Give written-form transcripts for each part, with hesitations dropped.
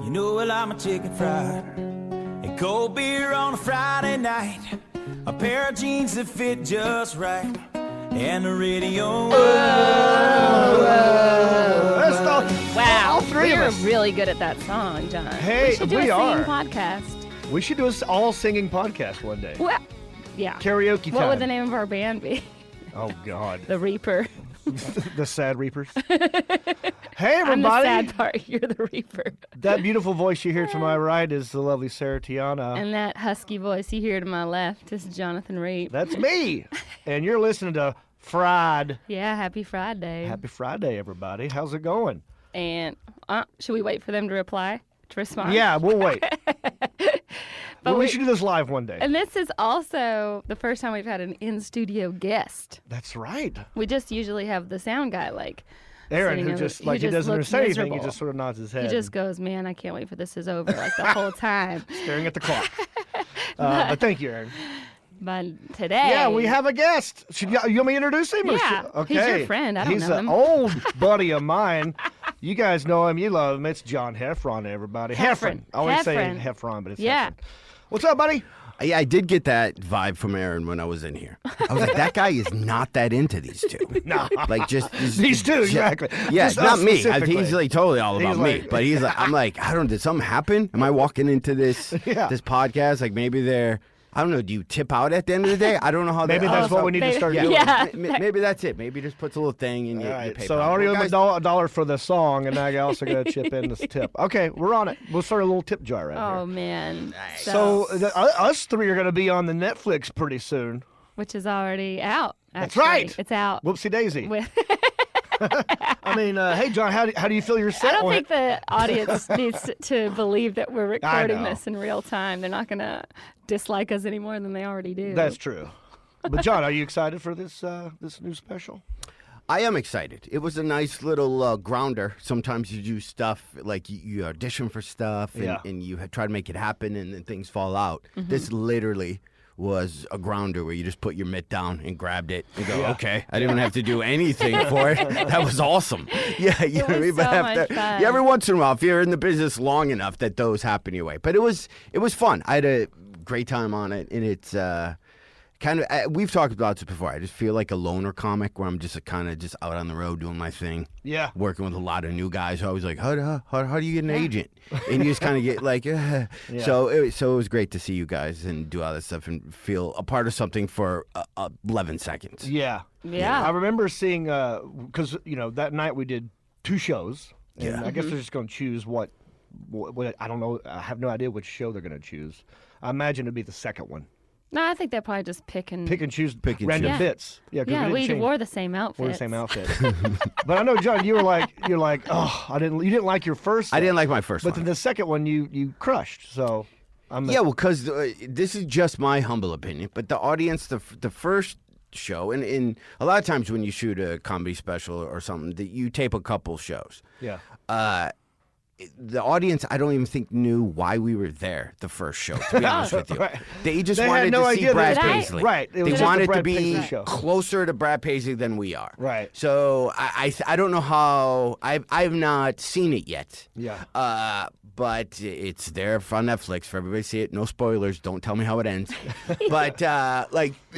You know, well, I'm a chicken fried. And cold beer on a Friday night. A pair of jeans that fit just right. And the radio. Wow, all three of we're us. really good at that song, John. Hey, we should do we a singing are. podcast. We should do an all-singing podcast one day. Well, yeah. Karaoke time. What would the name of our band be? Oh, God. The Reaper. The Sad Reapers. Hey, I'm everybody. the sad part. You're the Reaper. That beautiful voice you hear to my right is the lovely Sarah Tiana. And that husky voice you hear to my left is Jonathan Reap. That's me. And you're listening to Fried. Yeah, happy Friday. Happy Friday, everybody. How's it going? And should we wait for them to reply, to respond? Yeah, we'll wait. But we should do this live one day. And this is also the first time we've had an in-studio guest. That's right. We just usually have the sound guy, like, Aaron, sitting who over- just, like, he doesn't looks say anything. He miserable. just sort of nods his head. He just goes, man, I can't wait for this is over, like, the whole time. staring at the clock. But thank you, Aaron. But today... Yeah, we have a guest. You want me to introduce him? Yeah, Okay. he's your friend. I don't He's know an him. old buddy of mine. You guys know him. You love him. It's John Heffron, everybody. Heffron. I always say Heffron. Heffron, but it's Yeah. Heffron. What's up, buddy? Yeah, I did get that vibe from Aaron when I was in here. I was like, that guy is not that into these two. No. Like, just These two, exactly. Yeah, Just not us me. specifically. He's like totally all about He's me. like- But he's like, I'm like, I don't know, did something happen? Am I walking into this Yeah. this podcast? Like, maybe they're, I don't know, do you tip out at the end of the day? I don't know how Maybe that's what we need to start doing. Yeah. Maybe that's it. Maybe just puts a little thing in your All right, PayPal. so I already owe Guys, him a dollar for the song, and now I also got to chip in this tip. Okay, we're on it. We'll start a little tip jar right Oh, here. man. So us three are going to be on the Netflix pretty soon. Which is already out, That's actually. right. It's out. Whoopsie daisy. With- I mean, hey, John, how do you feel your set I don't went? think the audience needs to believe that we're recording know. this in real time. They're not going to dislike us any more than they already do. That's true. But John, are you excited for this this new special? I am excited. It was a nice little grounder. Sometimes you do stuff like you audition for stuff and, Yeah. and you try to make it happen and then things fall out. Mm-hmm. This literally was a grounder where you just put your mitt down and grabbed it and go, okay, I didn't have to do anything for it. That was awesome. Yeah, you know what I mean? was so much fun. Yeah, every once in a while, if you're in the business long enough, that those happen your way. But it was fun. I had a great time on it, and it's kind of, we've talked about this before. I just feel like a loner comic where I'm just kind of just out on the road doing my thing. Yeah. Working with a lot of new guys. I was like, how do you get an agent? And you just kind of get like, So it was great to see you guys and do all this stuff and feel a part of something for 11 seconds. Yeah. Yeah. I remember seeing, because, that night we did 2 shows. And Yeah. I guess they're just going to choose what, I don't know. I have no idea which show they're going to choose. I imagine it'd be the second one. No, I think they're probably just pick and Choose Pick and random choose. bits. Yeah, 'cause Yeah, we we didn't change. wore the same outfits. Wore the same outfit. But I know, John, you're like, oh, you didn't like your first. I didn't like my first But one. then the second one you crushed. So Yeah, well, because this is just my humble opinion, but the audience, the first show, and a lot of times when you shoot a comedy special or something, that you tape a couple shows. yeah. The audience, I don't even think knew why we were there the first show, to be honest with you. Right. They just They had wanted no to see idea Brad that- Paisley. Right. It was They just a wanted to Brad be Paisley show. closer to Brad Paisley than we are. Right. So I don't know how, I've not seen it yet. Yeah. But it's there on Netflix for everybody to see it. No spoilers. Don't tell me how it ends. But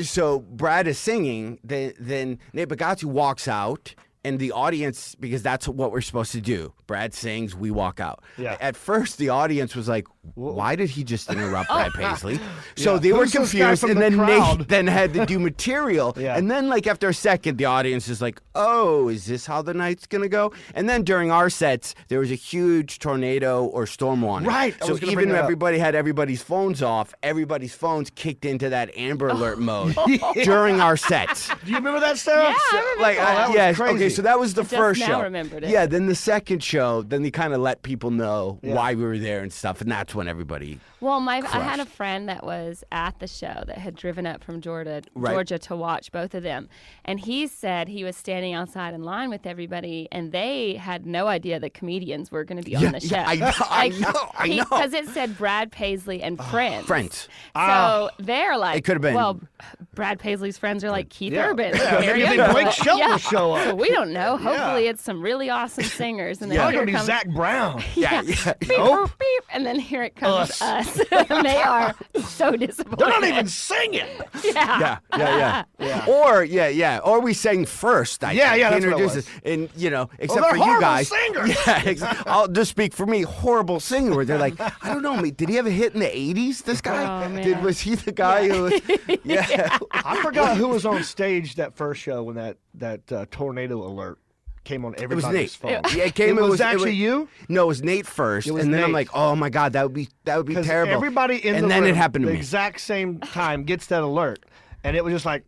so Brad is singing. Then Nate Bagazzi walks out, and the audience, because that's what we're supposed to do. Brad sings, we walk out. Yeah. At first, the audience was like, "Why did he just interrupt Brad Paisley?" So they were Who's this guy confused, from and the then crowd? Nate then had to do material. Yeah. And then, after a second, the audience is like, "Oh, is this how the night's gonna go?" And then during our sets, there was a huge tornado or storm warning. Right. I So was gonna bring even that up. everybody had everybody's phones off, everybody's phones kicked into that Amber Alert mode during our sets. Do you remember that, Sarah? Yeah, I remember that was yes. crazy. Okay, so that was the just first now show. remembered it. Yeah, then the second show, then they kind of let people know Yeah. why we were there and stuff, and that's when everybody. Well, I had a crushed. friend that was at the show that had driven up from Georgia Right. to watch both of them. And he said he was standing outside in line with everybody, and they had no idea that comedians were going to be on the show. I know. Because it said Brad Paisley and Friends. Friends. So they're like, It could have been- well, Brad Paisley's friends are like Keith Yeah. Urban. Yeah, Harry maybe Underwood. Blake Shelton will show up. So we don't know. Hopefully it's some really awesome singers. And then Oh, here it'll be comes Zach Brown. yeah. yeah. Beep, Nope. beep, and then here it comes Us. us. And they are so disappointed. They're not even singing. Yeah. Yeah. Or we sang first. I Yeah, think, yeah, to that's what it introduce was. us. And, except they're for you horrible guys. singers. Yeah, I'll just speak for me. Horrible singer. Where they're like, I don't know, did he have a hit in the 80s, this guy? Oh, man. Was he the guy who was... Yeah. I forgot who was on stage that first show when that tornado alert came on It was everybody's Nate. phone. Yeah, it came. It was actually you? No, it was Nate first, It was and then I'm Nate. like, oh my god, that would be 'Cause terrible. everybody in and the then room it happened to the me. exact same time gets that alert, and it was just like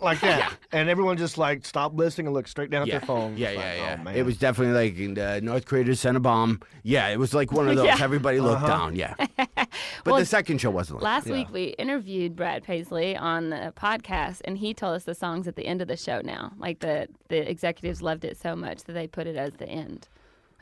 like that, and everyone just like stopped listening and looked straight down at their phone. Yeah, It's like, yeah. Oh, man. It was definitely like North Korea just sent a bomb. Yeah, it was like one of those. Yeah. Everybody looked down. Yeah, but Well, the second show wasn't like. Last week we interviewed Brad Paisley on the podcast, and he told us the songs at the end of the show now. Like the executives loved it so much that they put it as the end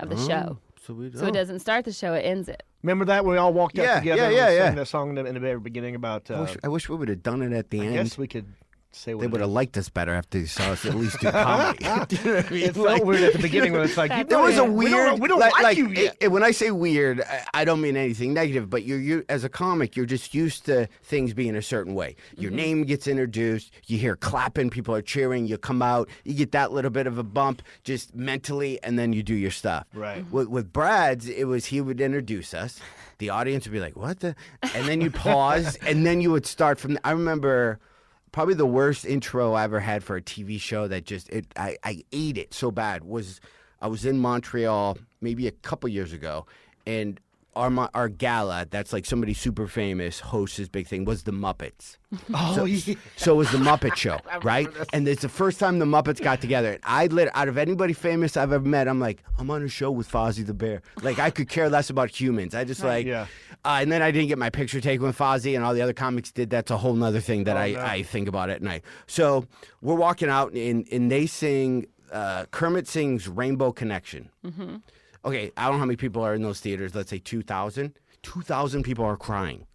of the show. So So it doesn't start the show, it ends it. Remember that when we all walked Yeah, out together yeah, and yeah, we yeah. sang that song in the very beginning about. I wish we would have done it at the I end. guess we could say They what would it have liked us better after they saw us at least do comedy. Do you know what I mean? It felt weird at the beginning when it's like you There was a we weird. we don't like you yet. When I say weird, I don't mean anything negative. But you as a comic, you're just used to things being a certain way. Your name gets introduced. You hear clapping. People are cheering. You come out. You get that little bit of a bump just mentally, and then you do your stuff. Right. With Brad's, it was he would introduce us. The audience would be like, "What the?" And then you pause, and then you would start from. I remember. Probably the worst intro I ever had for a TV show that just I ate it so bad was I was in Montreal maybe a couple years ago, and our gala that's like somebody super famous hosts this big thing was the Muppets. Oh, yeah. So it was the Muppet Show, right? And it's the first time the Muppets got together. And out of anybody famous I've ever met, I'm like, I'm on a show with Fozzie the Bear. Like I could care less about humans. I just like, Yeah. and then I didn't get my picture taken with Fozzie, and all the other comics did. That's a whole nother thing that I think about at night. So we're walking out, and they sing, Kermit sings Rainbow Connection. Mm-hmm. Okay, I don't know how many people are in those theaters. Let's say 2,000. 2,000 people are crying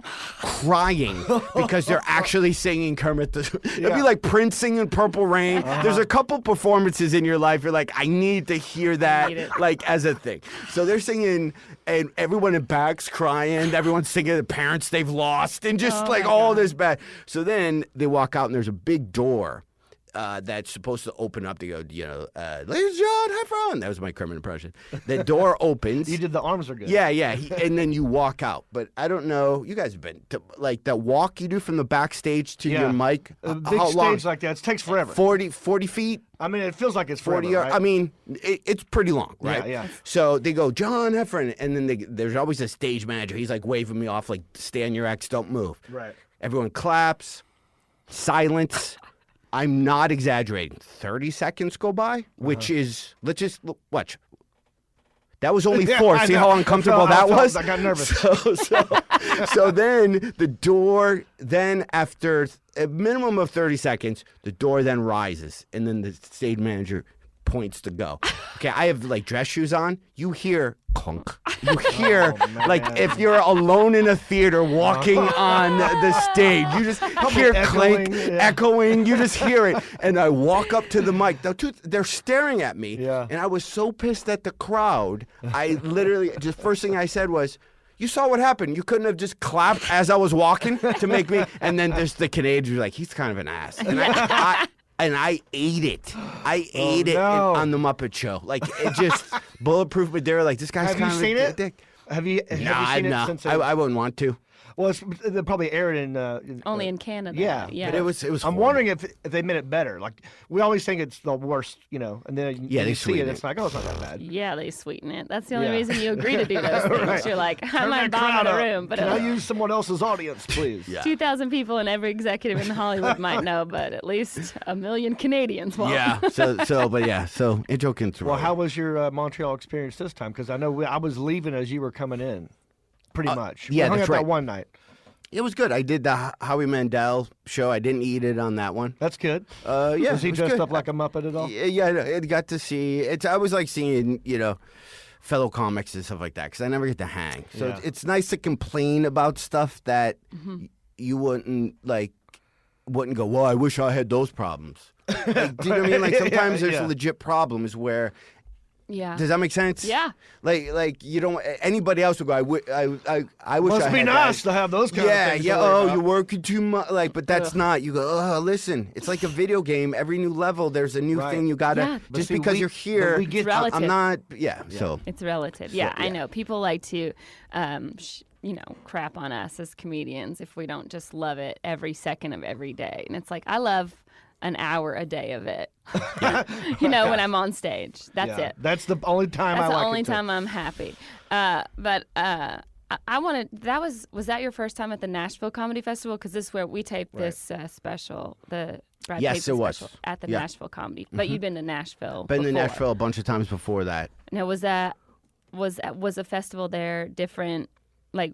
because they're actually singing Kermit. It'd be like Prince singing Purple Rain. There's a couple performances in your life you're like, I need to hear that like as a thing. So they're singing, and everyone in back's crying. Everyone's singing the parents they've lost, and just like all this bad. So then they walk out, and there's a big door. That's supposed to open up to go, ladies, John Heffron. That was my Kermit impression. The door opens. You did the arms are good. Yeah. And then you walk out. But I don't know. You guys have been to, like the walk you do from the backstage to your mic. A big how stage long? like that, it takes forever. 40 feet. I mean, it feels like it's 40 forever, yards. right? I mean, it's pretty long, right? Yeah. So they go, John Heffron, and then there's always a stage manager. He's like waving me off, like, stay on your X, don't move. Right. Everyone claps, silence. I'm not exaggerating. 30 seconds go by, which is, let's just watch. That was only Yeah, 4. I See know. how uncomfortable that was? I got nervous. So then the door, then after a minimum of 30 seconds, the door then rises, and then the stage manager points to go. Okay, I have like dress shoes on. You hear clunk. You hear like if you're alone in a theater walking on the stage, you just hear clank, echoing. You just hear it. And I walk up to the mic. They're staring at me. Yeah. And I was so pissed at the crowd. I literally just first thing I said was, you saw what happened. You couldn't have just clapped as I was walking to make me. And then there's the Canadians were like, he's kind of an ass. And I ate it. I ate it on the Muppet Show. Like it just bulletproof. But they were like, this guy's Have kind you of seen a it? dick. Have you seen it since? I wouldn't want to. Well, they probably aired in Only in Canada. Yeah, But it was. I'm horrible. wondering if they made it better. Like we always think it's the worst, and then when they you see sweeten it, it's like, oh, it's not that bad. Yeah, they sweeten it. That's the only Yeah. reason you agree to do those things. Right. You're like, I Turn might that bomb crowd in a up. room, but Can I use someone else's audience, please? Yeah. 2,000 people and every executive in Hollywood might know, but at least 1 million Canadians won't. Yeah. So intro can throw. Well, how was your Montreal experience this time? Because I know I was leaving as you were coming in, pretty much. yeah, we hung that's out right. that one night. It was good. I did the Howie Mandel show. I didn't eat it on that one. That's good. Yeah. Was he it was dressed good. up like a Muppet at all? Yeah, I got to see it. I was like seeing, fellow comics and stuff like that because I never get to hang. So Yeah. it's nice to complain about stuff that you wouldn't like wouldn't go, well, I wish I had those problems. Like, do you know what I mean? Like sometimes there's legit problems where. Yeah. Does that make sense? Yeah. Like you don't. Anybody else would go. I wish. Must I be had nice that. to have those kind of things. Yeah. to worry Oh, about. you're working too much. Like, but that's not. You go. Oh, listen. It's like a video game. Every new level, there's a new thing you gotta. Yeah. Just see, because we- you're here, we get- It's relative. I'm not. Yeah. So. It's relative. Yeah, I know. People like to, crap on us as comedians if we don't just love it every second of every day. And it's like, I love an hour a day of it. When I'm on stage. That's it. That's the only time That's I like the only it. time I'm happy. But I wanted. Was that your first time at the Nashville Comedy Festival? Because this is where we taped this special, the Brad Yes, Paisley it was. special at the Yeah. Nashville Comedy. But you'd been to Nashville. Been to before. Nashville a bunch of times before that. Now, was a festival there different? Like,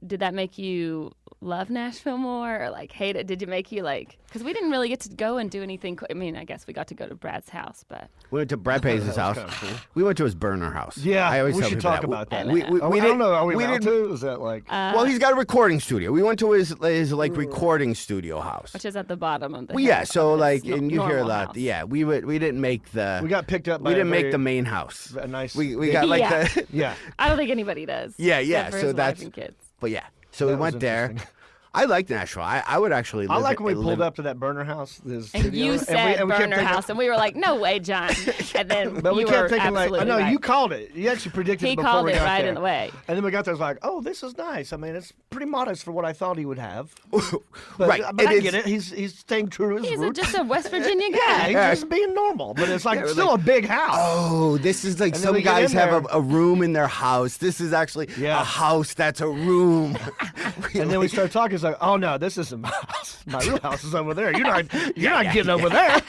did that make you love Nashville more, or like hate it? Did it make you like? Because we didn't really get to go and do anything. I mean, I guess we got to go to Brad's house, but We went to Brad Paisley's house. kinda cool. We went to his burner house. Yeah, I always we tell should people talk about that. We I don't didn't- know. Are we we allowed didn't- to? Is that like? Well, he's got a recording studio. We went to his like recording studio house. which is at the bottom of the. Well, yeah, hill so of like, this and you hear a normal lot. house. Yeah, we didn't make the. We got picked up by We a didn't make very- the main house. a nice. We got like Yeah. the. Yeah. I don't think anybody does. Yeah. except for So his that's. wife and kids. But yeah, so we That was went there. interesting. I liked Nashville. I would actually. I live like it- when we pulled live- up to that burner house. His And studio, you said we kept burner thinking- house, and we were like, "No way, John!" And then But we you kept were thinking like, absolutely no, right. you called it. You actually predicted He it before called we it got right there. in the way. And then we got there, it was like, oh, this is nice. I mean, it's pretty modest for what I thought he would have. But, Right, But it I is- get it. He's staying true to his He's roots. just a West Virginia yeah, guy. he's just being normal. But it's like Yeah, we're still like, a big house. Oh, this is like And then some we get guys in have there. a room in their house. This is actually Yeah. a house that's a room. And then we start talking. It's like, oh no, this isn't my house. My real house is over there. You're not getting over there.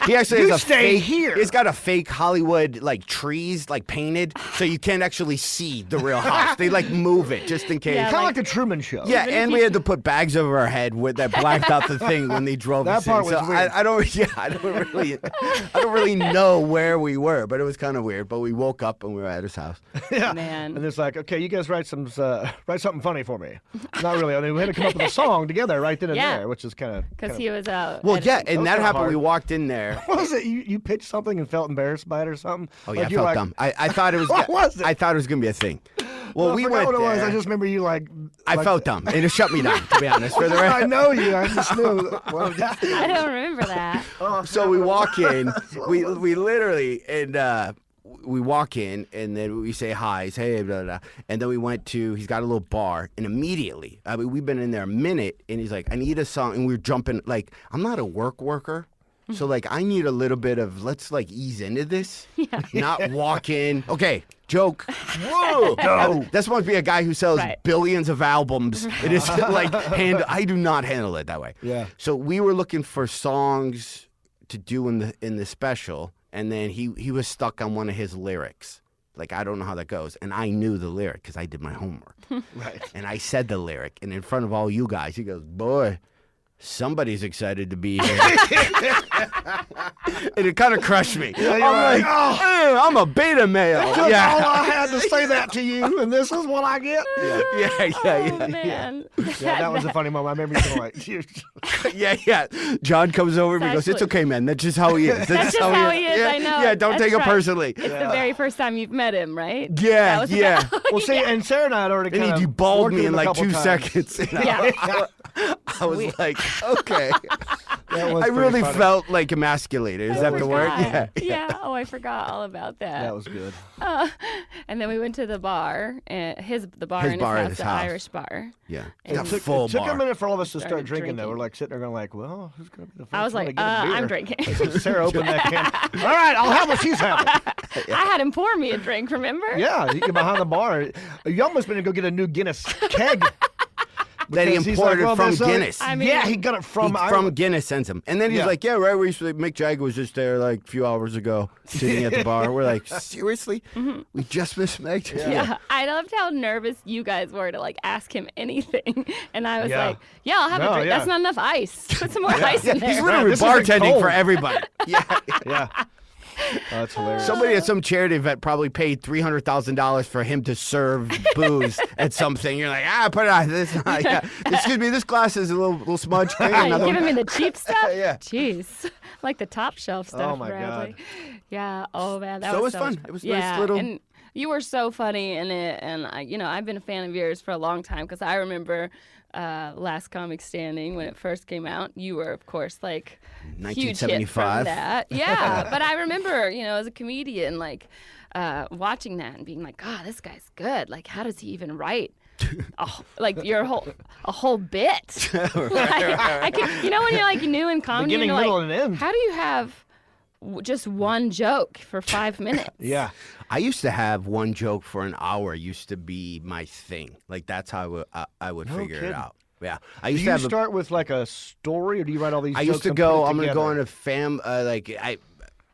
He actually You has a stay fake, here. He's got a fake Hollywood like trees like painted, so you can't actually see the real house. They like move it just in case. Yeah, Kind of like- like the Truman Show. Yeah, and we had to put bags over our head that blacked out the thing when they drove That us in. part was So weird. I don't really know where we were, but it was kind of weird. But we woke up and we were at his house. Yeah. Man. And it's like, okay, you guys write something funny for me. Not really. I mean, we had to come up with a song together right then and Yeah. there, which is kind of. Because he was out. Well, yeah, editing. and was that kinda happened. hard. We walked in there. What was it? You pitched something and felt embarrassed by it or something? Oh yeah, Like I you felt were like, dumb. I thought it was. What was it? I thought it was gonna be a thing. Well, I we forgot went what it was. there. I just remember you like. I felt dumb, and it shut me down. To be honest, for the I rest. know you. I just knew. Well, I don't remember that. So we walk in. We literally and. We walk in and then we say hi. He's hey, blah, blah, blah. And then we went to. He's got a little bar, and immediately, I mean, we've been in there a minute, and he's like, "I need a song," and we're jumping. Like, I'm not a worker. So like I need a little bit of let's like ease into this. Yeah. Not walk in. Okay, joke. Whoa. That's supposed to be a guy who sells Right. billions of albums. It is like I do not handle it that way. Yeah. So we were looking for songs to do in the special, and then he was stuck on one of his lyrics. Like I don't know how that goes, and I knew the lyric because I did my homework. Right. And I said the lyric, and in front of all you guys, he goes, "Boy, somebody's excited to be here." And it kind of crushed me. you're I'm like, like, "Eh, I'm a beta male. Just all Yeah. I had to say that to you, and this is what I get. Yeah. Oh, man. Yeah, that was a funny moment. I remember you going like, Yeah. John comes over and he goes, Actually- "It's okay, man. That's just how he is. That's just how he is. Yeah, I know. Yeah, don't That's take it right. personally." It's the very first time you've met him, right? Yeah, That was yeah. well, see, and Sarah and I had already And kind he of deballed worked me with in him a like couple 2 times. seconds. And Yeah. I was like, okay. That was I pretty really funny. felt like emasculated. Is I that the word? forgot. Yeah. Yeah. Oh, I forgot all about that. That was good. And then we went to the bar, the bar His in bar at his his the house. Irish bar. Yeah. It It's a took- full It took bar. a minute for all of us to start Started drinking. Though drinking. we're like sitting there going like, well, who's gonna be the first I was one like, to get a beer? I'm drinking. So Sarah opened that can. All right, I'll have what she's having. I had him pour me a drink, remember? Yeah, you get behind the bar. You almost been to go get a new Guinness keg. That he Because he's like, imported well, from this, Guinness. I mean- yeah, he got it from From Ireland. Guinness sends him. And then he's Yeah. like, yeah, right, Mick Jagger was just there like a few hours ago sitting at the bar. We're like, seriously? We just missed Mick Jagger? Yeah, I loved how nervous you guys were to like ask him anything, and I was Yeah. like, "Yeah, I'll have No, a drink. yeah. That's not enough ice. Put some more ice in there." He's literally this isn't bartending cold. for everybody. Yeah. Yeah. That's hilarious. Somebody at some charity event probably paid $300,000 for him to serve booze at something. You're like, put it on this. Yeah. Excuse me, this glass is a little smudge. Are you giving me the cheap stuff? Yeah. Jeez. Like the top shelf stuff, Oh, my Bradley. God. Yeah. Oh, man. That So it was was fun. much It was yeah. nice little. And you were so funny in it. And, I've been a fan of yours for a long time because I remember Last Comic Standing when it first came out. You were, of course, like, huge hit from 1975. that. Yeah. But I remember, as a comedian, like, watching that and being like, God, this guy's good. Like, how does he even write? Like your whole bit. Like, I can, when you're like new in comedy, Beginning, you're middle, like, and end. how do you have just one joke for 5 minutes? Yeah. I used to have one joke for an hour. Used to be my thing. Like that's how I would No figure kidding. it out. Yeah, I Do used you to have. start with like a story, or do you write all these? I jokes used to and go. put it I'm gonna go together? on a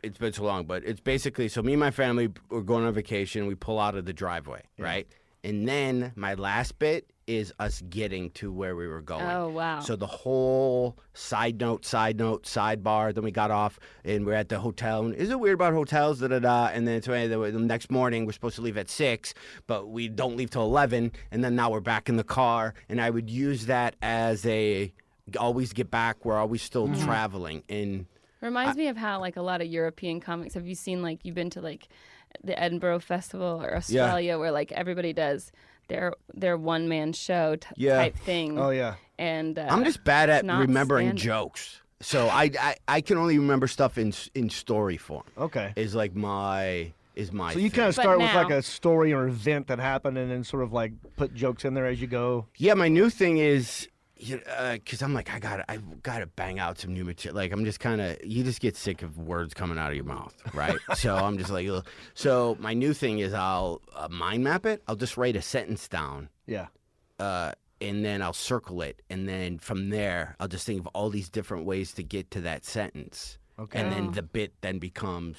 It's been so long, but it's basically so me and my family were going on vacation. We pull out of the driveway, right? And then my last bit is us getting to where we were going. Oh, wow. So the whole side note, sidebar. Then we got off and we're at the hotel. And is it weird about hotels? And then the next morning we're supposed to leave at 6, but we don't leave till 11. And then now we're back in the car. And I would use that as always get back. We're always still traveling. And Reminds me of how like a lot of European comics. Have you seen like you've been to like the Edinburgh Festival or Australia where like everybody does their one man show type thing. Oh yeah. And I'm just bad at not remembering stand-up. jokes. So I can only remember stuff in story form. Okay. Is like my So you thing. kind of But start with now- like a story or event that happened, and then sort of like put jokes in there as you go. Yeah, my new thing is because I'm like I gotta bang out some new material. Like I'm just kind of you just get sick of words coming out of your mouth, right? So I'm just like ugh. So my new thing is I'll mind map it. I'll just write a sentence down. Yeah. And then I'll circle it, and then from there I'll just think of all these different ways to get to that sentence. Okay. And then the bit then becomes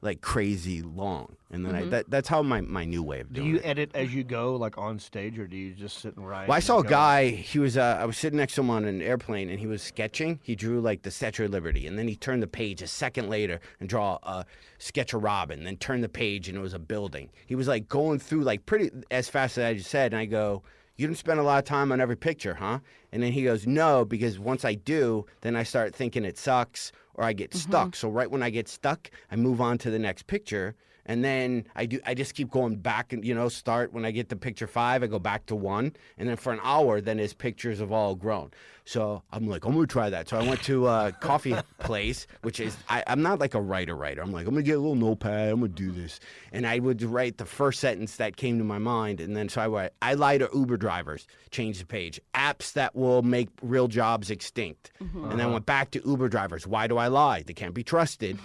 like crazy long, and then that's how my new way of Do doing you it. edit as you go, like on stage, or do you just sit and write? Well, I and saw a go? guy. He was I was sitting next to him on an airplane, and he was sketching. He drew like the Statue of Liberty, and then he turned the page a second later and draw a sketch of Robin. Then turn the page, and it was a building. He was like going through like pretty as fast as I just said, and I go, "You didn't spend a lot of time on every picture, huh?" And then he goes, "No, because once I do, then I start thinking it sucks or I get stuck. So right when I get stuck, I move on to the next picture. And then I just keep going back and, start when I get to picture 5, I go back to 1. And then for an hour, then his pictures have all grown. So I'm like, I'm going to try that. So I went to a coffee place, which is, I'm not like a writer. I'm like, I'm going to get a little notepad. I'm going to do this. And I would write the first sentence that came to my mind. And then so I write, I lie to Uber drivers, change the page. Apps that will make real jobs extinct. And then I went back to Uber drivers. Why do I lie? They can't be trusted.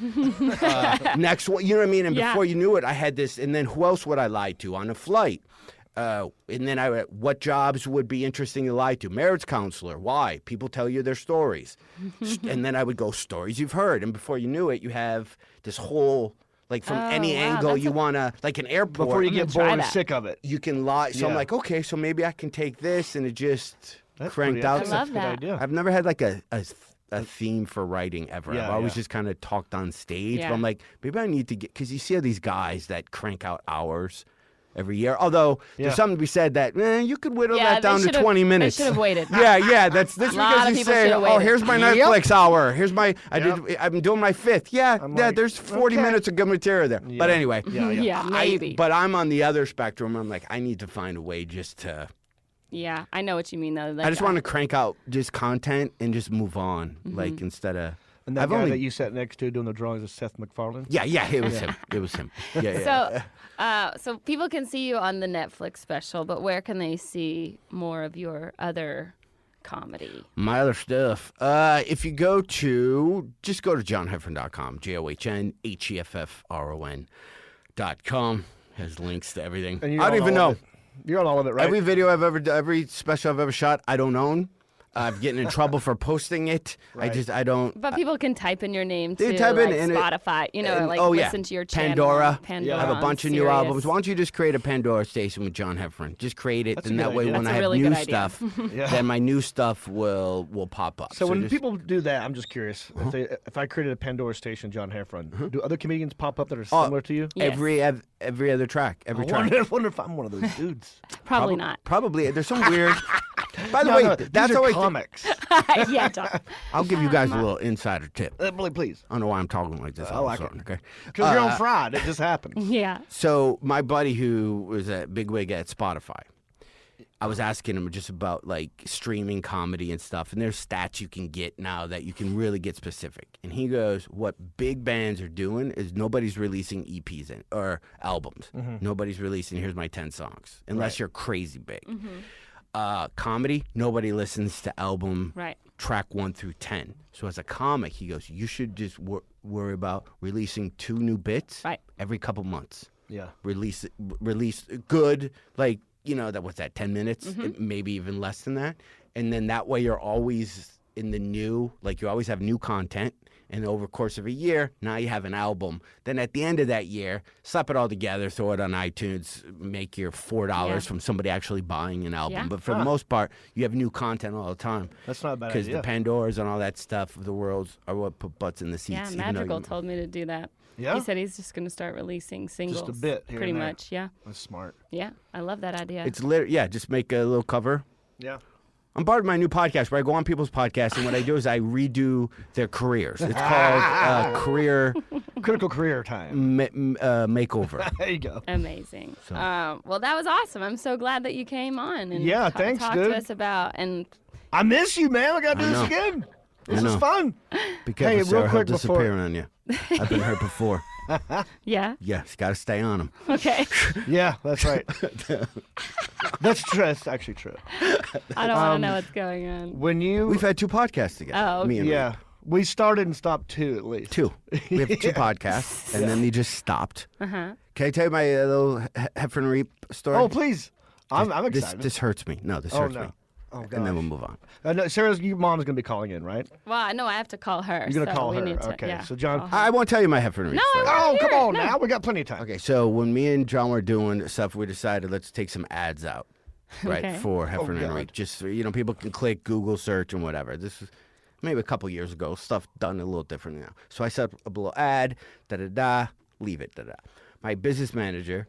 Next one, you know what I mean? And before you knew it, I had this. And then who else would I lie to on a flight? And then what jobs would be interesting to lie to? Marriage counselor. Why? People tell you their stories. And then I would go, stories you've heard. And before you knew it, you have this whole, like from any angle you want to, like an airport. Before you I'm get gonna try bored and that. sick of it. You can lie. So I'm Yeah. like, okay, so maybe I can take this. And it just That's cranked pretty- out. that's love a good that. idea. I've never had like a theme for writing ever. Yeah, I've always yeah. just kind of talked on stage. Yeah. But I'm like, maybe I need to get, because you see these guys that crank out hours every year. Although Yeah. there's something to be said that you could whittle Yeah, that down they to should've- 20 minutes. They should have waited. Yeah, that's Lot because of you people say, should've oh, waited. here's my Yep. Netflix hour. Here's my, Yep. I'm doing my 5th. Yeah, I'm like, there's 40 okay. minutes of good material there. But Yeah. anyway, Yeah, yeah. Yeah, maybe. but I'm on the other spectrum. I'm like, I need to find a way just to. Yeah, I know what you mean though. Like, I just want to crank out just content and just move on, like instead of. And that I've guy only- that you sat next to doing the drawings is Seth MacFarlane. Yeah, it was him. It was him. Yeah. So people can see you on the Netflix special, but where can they see more of your other comedy? My other stuff. If you just go to johnheffron.com, JohnHeffron.com. Has links to everything. And I don't even know. You're on all of it, right? Every video I've ever done, every special I've ever shot, I don't own. I'm getting in trouble for posting it. Right. I don't. But people can type in your name too, They type like in it- Spotify, you know, and- or like oh, yeah. listen to your channel. Pandora. I have a bunch of new albums. Why don't you just create a Pandora station with John Heffron? Just create it, That's a and good that way idea. when That's I a have really new good idea. stuff, then my new stuff will pop up. So when just- people do that, I'm just curious. If I created a Pandora station, John Heffron, do other comedians pop up that are similar to you? Yes. every other track, every track. I wonder if I'm one of those dudes. Probably not. Probably. There's some weird. By the No, way, no, that's these are always. comics. Yeah, John. I'll give you guys a little insider tip. Please. I don't know why I'm talking like this. I all like of a sudden, it. Okay. Because you're on Fried. It just happens. Yeah. So my buddy who was a bigwig at Spotify, I was asking him just about like streaming comedy and stuff, and there's stats you can get now that you can really get specific. And he goes, what big bands are doing is nobody's releasing EPs or albums. Nobody's releasing, here's my 10 songs, unless you're crazy big. Comedy, nobody listens to album Right. track 1 through 10. So as a comic, he goes, you should just worry about releasing 2 new bits Right. every couple months. Yeah. Release good, like, you know, what's that, 10 minutes, maybe even less than that. And then that way you're always in the new, like you always have new content. And over the course of a year, now you have an album. Then at the end of that year, slap it all together, throw it on iTunes, make your $4 Yeah. from somebody actually buying an album. Yeah. But for the most part, you have new content all the time. That's not a bad Because idea. the Pandoras and all that stuff of the world are what put butts in the seats. Yeah, even though Magical you- told me to do that. Yeah? He said he's just going to start releasing singles. bit here Pretty and there. much, yeah. That's smart. Yeah, I love that idea. It's yeah, just make a little cover. Yeah. I'm part of my new podcast where I go on people's podcasts, and what I do is I redo their careers. It's called Career Critical career time. Makeover. There you go. Amazing. So- Well, that was awesome. I'm so glad that you came on and Yeah, thanks, talked dude. to us about and I miss you, man. We got to do I this know. again. This I is know. fun. Be careful, real Sarah, he'll quick before- disappear on you. I've been hurt before. yeah. Yes, got to stay on him. Okay. Yeah, that's right. That's true. That's actually true. I don't want to know what's going on. When you, We've had 2 podcasts together. Oh, Me and yeah, Reed. we started and stopped 2 at least. 2. We have 2 podcasts, and then they just stopped. Uh-huh. Can I tell you my little Heffron Reap story? Oh, please. I'm This excited. this hurts me. No, this Oh, hurts no. me. Oh, gosh. And then we'll move on. No, Sarah's, your mom's going to be calling in, right? Well, I know I have to call her. You're going to so call we her. Need to, Okay. yeah, So, John. call her. I won't tell you my Heffron Reap No, story. I Oh, hear come it. on No. now. We got plenty of time. Okay, so when me and John were doing stuff, we decided let's take some ads out, right, Okay. for Heffron and God. Reap. Just so, you know, people can click Google search and whatever. This is maybe a couple years ago. Stuff done a little different now. So I set up a little ad, da-da-da, leave it, da-da. My business manager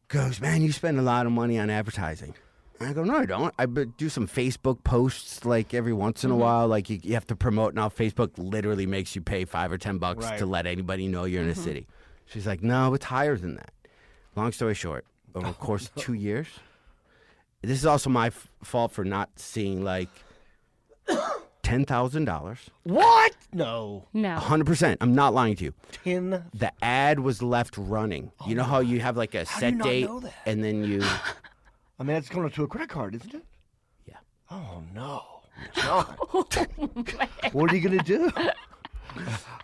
goes, man, you spend a lot of money on advertising. And I go, no, I don't. I do some Facebook posts like every once in a while. Like you have to promote. Now Facebook literally makes you pay $5 or $10 Right. to let anybody know you're in a city. She's like, no, it's higher than that. Long story short, over the course of 2 years, this is also my fault for not seeing like $10,000. What? No. No. 100%. I'm not lying to you. 10. The ad was left running. You know how you have like a do you set not date know that? and then you. I mean, it's going to a credit card, isn't it? Yeah. Oh, no. John. What are you going to do?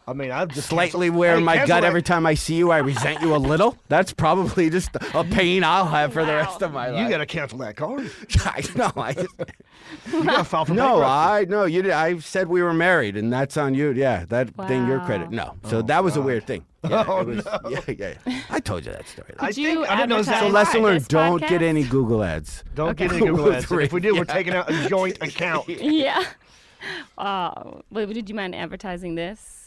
I mean, I've just Slightly wear Hey, my cancel gut that. every time I see you. I resent you a little. That's probably just a pain I'll have for the Wow. rest of my You life. got to cancel that card. I know. I just, You got to file for no, bankruptcy. you did. I said we were married, and that's on you. Yeah, that thing your credit. Wow. No, so that was a weird thing. Yeah, Oh, it was, no. yeah. I told you that story. I Did you think I didn't know advertise So that. lesson on learned: this don't podcast? get any Google ads. Don't get any Okay. Google ads. And if we do, Yeah. we're taking out a joint account. Yeah. Wait, did you mind advertising this?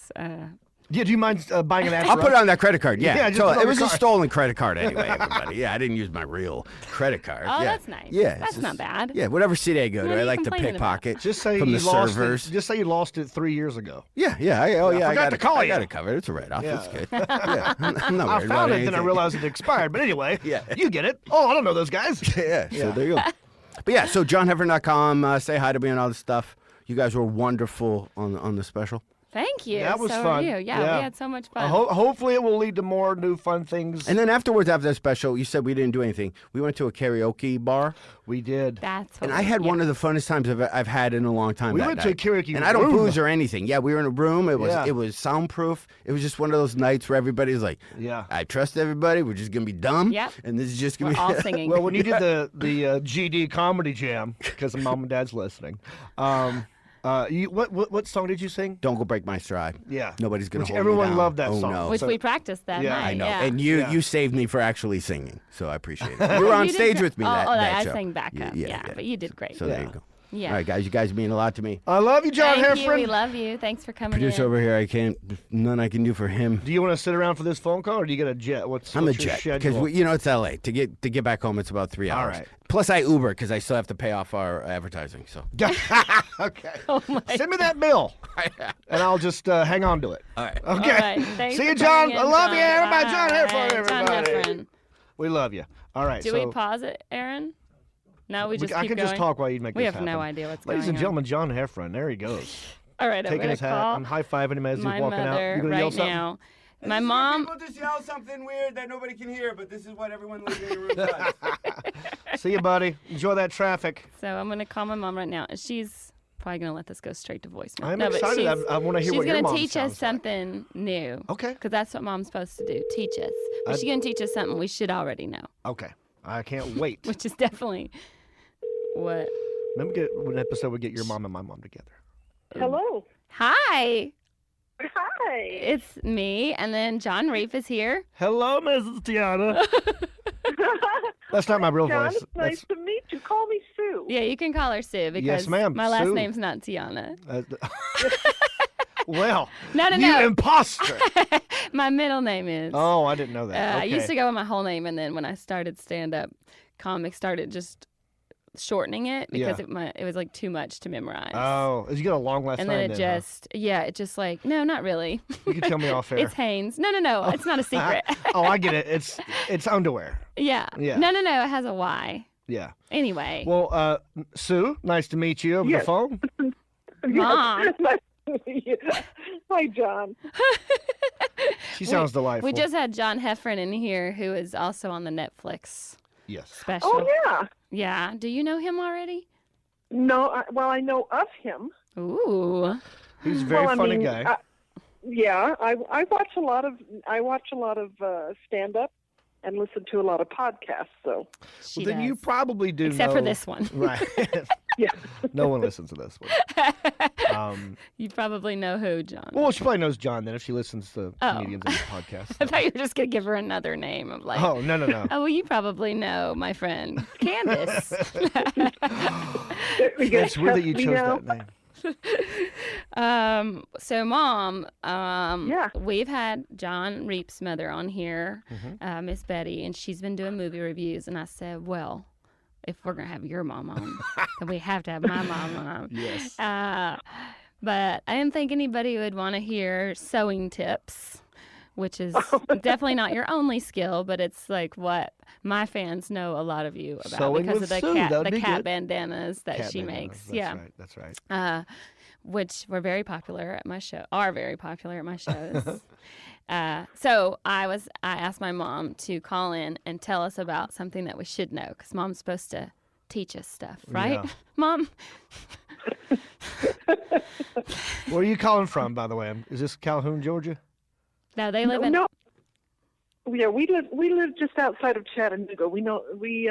Yeah, do you mind buying an ad? I'll for put it us? on that credit card. Yeah. Yeah, just so put it on it the was a card. stolen credit card anyway, everybody. Yeah, I didn't use my real credit card. Oh, yeah. that's nice. Yeah, That's it's not bad. Yeah, whatever city I go What to, are I you like to complaining about? pickpocket Just say from you the lost servers. it. Just say you lost it 3 years ago. Yeah. I I forgot to call I you. got it covered. It's a write-off. Yeah. It's good. Yeah, I'm not I worried about found it, anything. then I realized it expired. But anyway, Yeah. you get it. Oh, I don't know those guys. Yeah, so there you go. But yeah, so johnheffron.com. Say hi to me and all this stuff. You guys were wonderful on the special. Thank you. That was so fun. Are you. Yeah, we had so much fun. Hopefully it will lead to more new fun things. And then afterwards, after that special, you said we didn't do anything. We went to a karaoke bar. We did. That's And I had one of the funnest times I've had in a long time. We that went to a night. karaoke and I don't room. booze or anything. Yeah, we were in a room. It was soundproof. It was just one of those nights where everybody's like, I trust everybody. We're just gonna be dumb. Yep. And this is just gonna We're be all singing. Well, when you did the GD comedy jam, because mom and dad's listening, what song did you sing? Don't Go Break My Stride. Yeah. Nobody's gonna Which hold everyone me down. loved that Oh, song. No. Which we practiced that night. I know. Yeah. And you saved me for actually singing, so I appreciate it. You were on You did stage gr- with me that I show. sang backup. Yeah, but you did great. So there you go. Yeah. All right, guys. You guys mean a lot to me. I love you, John Thank you. Heffron. We love you. Thanks for coming Producer in. over here, none I can do for him. Do you want to sit around for this phone call, or do you get a jet? What's I'm a your jet schedule? because it's LA. To get back home, it's about 3 hours. All right. Plus, I Uber because I still have to pay off our advertising. So Okay. Oh my. Send me that bill, and I'll just hang on to it. all right. Okay. All right. Thanks See for you, John. coming I in, love you, John. everybody. John Bye. Heffron, everybody. John Heffron. We love you. All right. Do we pause it, Aaron? No, we just I keep can going. just talk while you make We this have no happen. idea what's Ladies going and on. gentlemen, John Heffron. There he goes. All right, I'm Taking gonna his hat. call I'm high-fiving him as he's my walking out. mother You gonna yell right something? now. My mom. People just yell something weird that nobody can hear, but this is what everyone living in the room does. See you, buddy. Enjoy that traffic. So I'm gonna call my mom right now. She's probably gonna let this go straight to voicemail. I'm no, but excited. she's- I want to hear what your She's mom gonna teach sounds us something new. Okay. Because that's what mom's supposed to do, teach us. But she's gonna teach us something we should already know, like. Okay. I can't wait. which is definitely what. Let me get an episode we get your mom and my mom together. Hello. Hi, Hi. it's me, and then John Reef is here. Hello, Mrs. Tiana. That's not my real John, voice. it's nice to meet you. Call me Sue. Yeah, you can call her Sue because ma'am, my last Sue. name's not Tiana. Well, No, you no. imposter. My middle name is. Oh, I didn't know that. I Okay. used to go with my whole name, and then when I started stand-up, comics started just shortening it because it was like too much to memorize. Oh, you got a long last and name then it huh? it just like, no, not really. You can tell me off air. It's Hanes. No, it's not a secret. Oh, I get it. It's underwear. Yeah. Yeah. No, it has a Y. Yeah. Anyway. Well, Sue, nice to meet you over the Yes. phone. Mom. Nice to meet you. Hi, John. She sounds delightful. We just had John Heffron in here, who is also on the Netflix Yes. special. Oh, yeah. Yeah. Do you know him already? No, I know of him. Ooh. He's a very funny guy. I watch a lot of stand-up and listen to a lot of podcasts. So She Then you does. probably do Except know... for this one. Right. yeah. No one listens to this one. You probably know who, John. Well, she probably knows John then if she listens to Oh. comedians in the podcast. I thought you were just going to give her another name of like, Oh, no. oh, well, you probably know my friend Candace. It's weird that you chose that name. So, Mom, Yeah. we've had John Reep's mother on here, Mm-hmm. Miss Betty, and she's been doing movie reviews. And I said, well, if we're going to have your mom on, then we have to have my mom on. Yes. But I didn't think anybody would want to hear sewing tips, which is definitely not your only skill, but it's like what my fans know a lot of you about Sewing because with of Sue, the that'd be cat good. bandanas that Cat she bandanas, makes. That's right. Which were very popular at my show. Are very popular at my shows. So I asked my mom to call in and tell us about something that we should know because Mom's supposed to teach us stuff, right, Yeah. Mom? Where are you calling from, by the way? Is this Calhoun, Georgia? No, they live in. No. Yeah, we live just outside of Chattanooga. We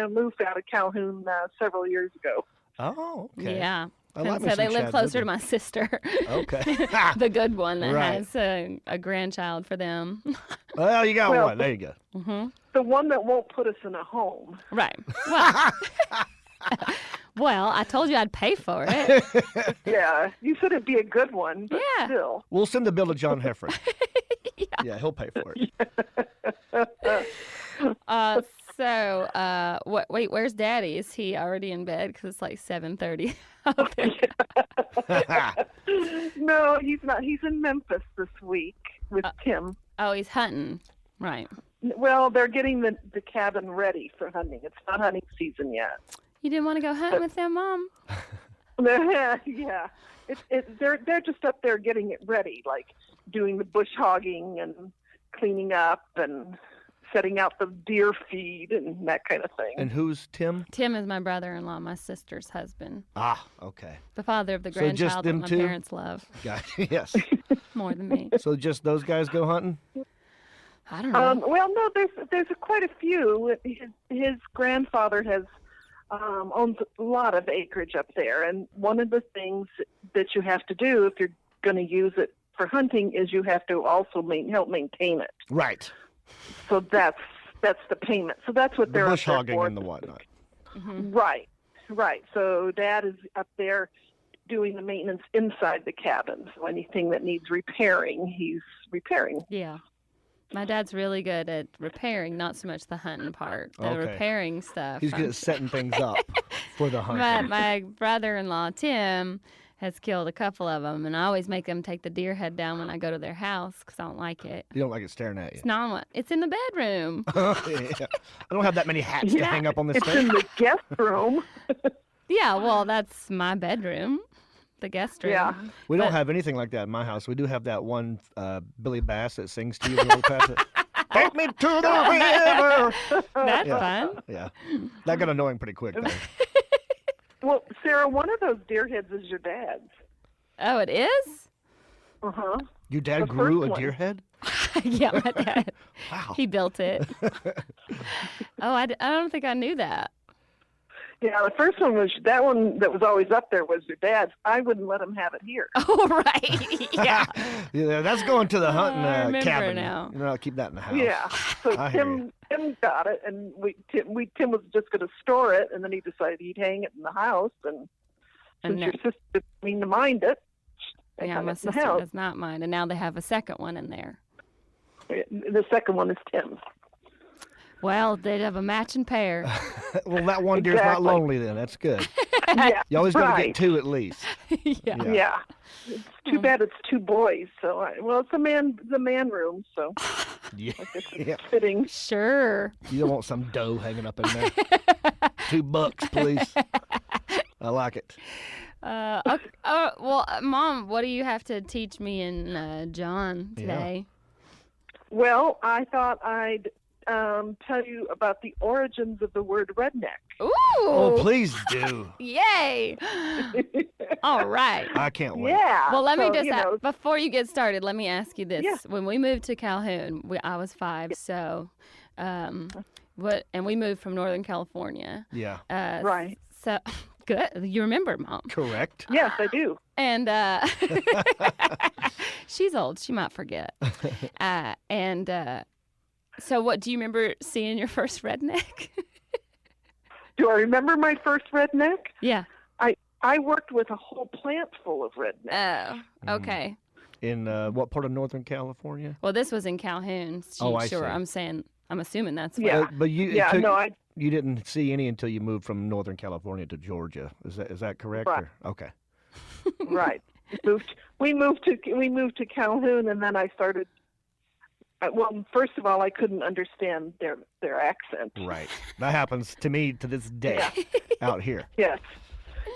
moved out of Calhoun several years ago. Oh, okay. Yeah. I like me so they some live closer to Chattanooga. my sister. Okay. The good one that Right. has a grandchild for them. Well, you got Well- one. There you go. The one that won't put us in a home. Right. Well, well, I told you I'd pay for it. Yeah, you said it'd be a good one, but Yeah. still. We'll send the bill to John Heffron. Yeah, he'll pay for it. Wait, where's Daddy? Is he already in bed? Because it's like 7:30 out there. No, he's not. He's in Memphis this week with Tim. Oh, he's hunting. Right. Well, they're getting the cabin ready for hunting. It's not hunting season yet. You didn't want to go hunting with them, Mom? Yeah. They're just up there getting it ready, like doing the bush hogging and cleaning up and setting out the deer feed and that kind of thing. And who's Tim? Tim is my brother-in-law, my sister's husband. Ah, okay. The father of the So just grandchild that them my two? parents love Yes. more than me. So just those guys go hunting? I don't know. Well, no, there's quite a few. His grandfather owns a lot of acreage up there, and one of the things that you have to do if you're going to use it for hunting is you have to also help maintain it. Right. So that's the payment. So that's what The they're bush up there hogging for. and the whatnot. Right. So Dad is up there doing the maintenance inside the cabin. So anything that needs repairing, he's repairing. Yeah. My dad's really good at repairing, not so much the hunting part. The Okay. repairing stuff. He's good at setting things up for the hunt. My brother-in-law, Tim, has killed a couple of them, and I always make them take the deer head down when I go to their house because I don't like it. You don't like it staring at you. It's in the bedroom. Yeah. I don't have that many hats to hang up on this It's thing. in the guest room. Yeah, well, that's my bedroom, the guest room. Yeah. We don't But- have anything like that in my house. We do have that one Billy Bass that sings to you when you pass it. Take me to the river. That's Yeah. fun. Yeah. That got annoying pretty quick, though. Well, Sarah, one of those deer heads is your dad's. Oh, it is? Uh-huh. Your dad The grew first a one. deer head? Yeah, my dad. Wow. He built it. Oh, I don't think I knew that. Yeah, the first one was that one that was always up there was your dad's. I wouldn't let him have it here. Oh, right. Yeah. Yeah, that's going to the hunting I remember cabin. now. You know, keep that in the house. Yeah. So I hear Tim got it, and Tim was just going to store it, and then he decided he'd hang it in the house. And And since now- your sister didn't mean to mind it, they Yeah, hung my it in the sister house. does not mind. And now they have a second one in there. The second one is Tim's. Well, they'd have a matching pair. Well, that one deer's not Exactly. lonely then. That's good. Yeah, You always got to right. get two at least. Yeah. Yeah. It's too bad it's two boys. So it's the man room. So Yeah. I guess Yeah. it's fitting. Sure. You don't want some dough hanging up in there. $2, please. I like it. Okay. Well, Mom, what do you have to teach me and John today? Well, I thought I'd tell you about the origins of the word redneck. Ooh. Oh, please do. Yay. All right. I can't wait. Yeah. Well, let me so, just you know, before you get started, let me ask you this. Yeah. When we moved to Calhoun, I was 5, so and we moved from Northern California. Yeah. Right. So good. You remember, Mom. Correct. Yes, I do. And she's old. She might forget. So what, do you remember seeing your first redneck? Do I remember my first redneck? Yeah. I worked with a whole plant full of rednecks. Oh, okay. In what part of Northern California? Well, this was in Calhoun. Oh, I sure. see. I'm assuming that's Yeah. where. But you, Yeah, you didn't see any until you moved from Northern California to Georgia. Is that correct? Right. Or- okay. Right. We moved to Calhoun, and then I started. Well, first of all, I couldn't understand their accent. Right. That happens to me to this day out here. Yes.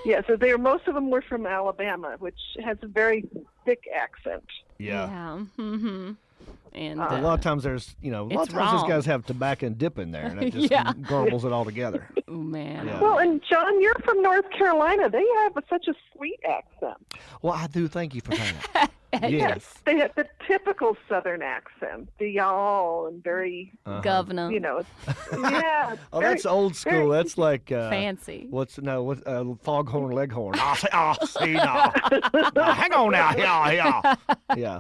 Yeah. So most of them were from Alabama, which has a very thick accent. Yeah. Mm-hmm. And A lot of times there's, a lot of It's times these wrong. guys have tobacco and dip in there, and it just Yeah. garbles it all together. oh man. Yeah. Well, and John, you're from North Carolina. They have such a sweet accent. Well, I do thank you for that. Yes. They have the typical Southern accent, the y'all, and very, Governor. yeah. Oh, very- that's old school. That's like Fancy. What's foghorn leghorn? See now. Hang on now, yeah.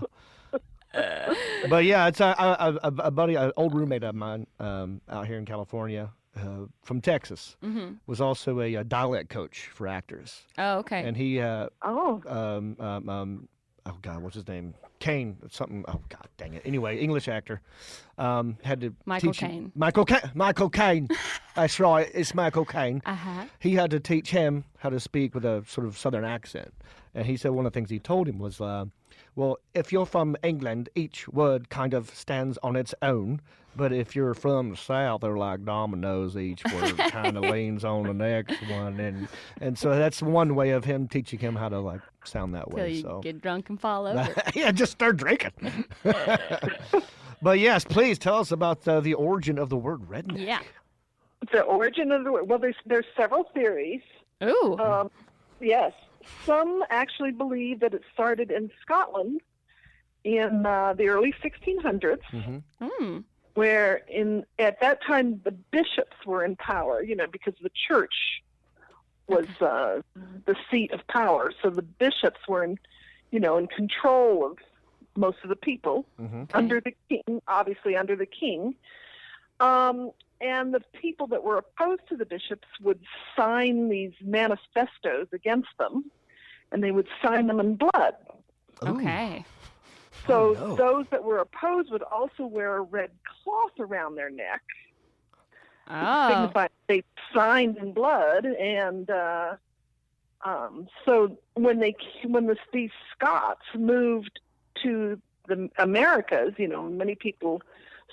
But yeah, it's a buddy, an old roommate of mine out here in California, from Texas, was also a dialect coach for actors, Oh, okay. and he Oh, oh God, what's his name? Kane, something. Oh God, dang it. Anyway, English actor, had to Michael teach him- Caine. Michael Caine. That's right. It's Michael Caine. Uh-huh. He had to teach him how to speak with a sort of Southern accent, and he said one of the things he told him was, well, if you're from England, each word kind of stands on its own. But if you're from the South, they're like dominoes each, where it kind of leans on the next one, and so that's one way of him teaching him how to like sound that Till way. you So get drunk and fall over. yeah, just start drinking. But yes, please tell us about the origin of the word redneck. Yeah. The origin of the word. Well, there's several theories. Ooh. Yes, some actually believe that it started in Scotland in the early 1600s, where at that time the bishops were in power. Because the church was the seat of power, so the bishops were in control of most of the people under the king, obviously under the king. And the people that were opposed to the bishops would sign these manifestos against them, and they would sign them in blood. Okay. So those that were opposed would also wear a red cloth around their neck, signifying they signed in blood. And so when these Scots moved to the Americas, many people